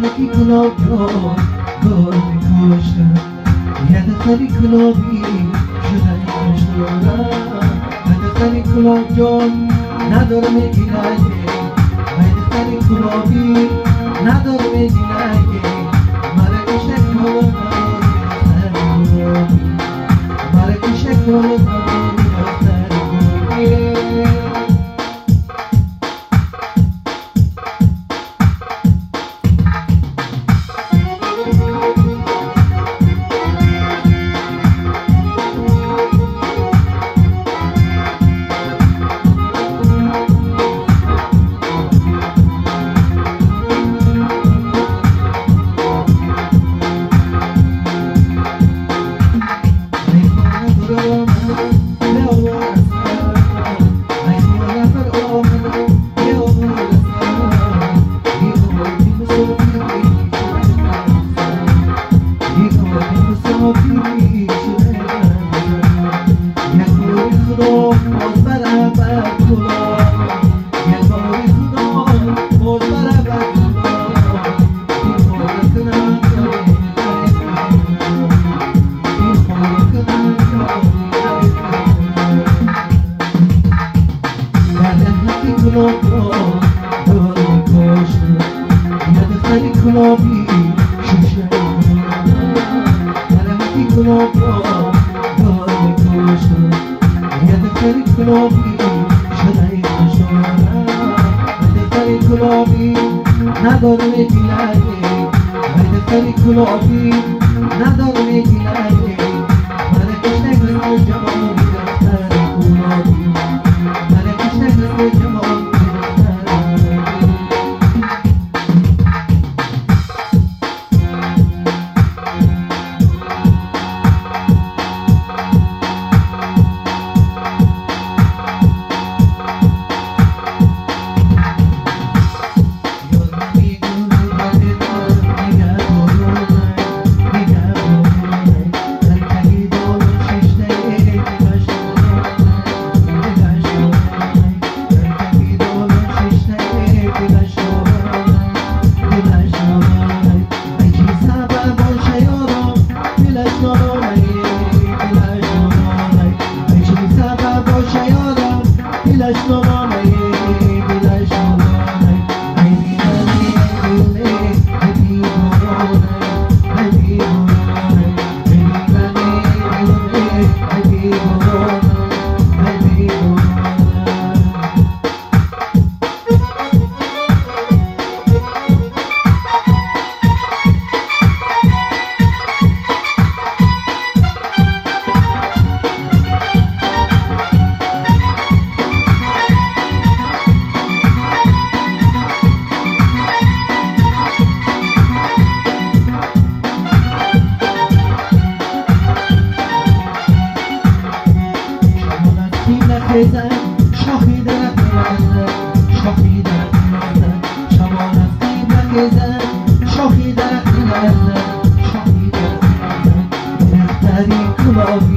رفتی گلاب جان گل میکشتم یه دختری گلابی شده کشتم یه دختری گلاب جان نداره میگیرنگه یه دختری گلابی نداره میگیرنگه مرا کشک مالا مرا کشک مالا گلابی شوشه رفتی گلاب را داری کشتم یه دختری گلابی شده کشتم یه دختری گلابی نداره میگیرنگه یه دختری گلابی نداره میگیرنگه من کشته گل جمال دختر گلابی من کشته گل جمال شاخی درخت بزن شاخی درخت بزن شبان از قیب بزن شاخی درخت بزن شاخی درخت بزن دختری گلابی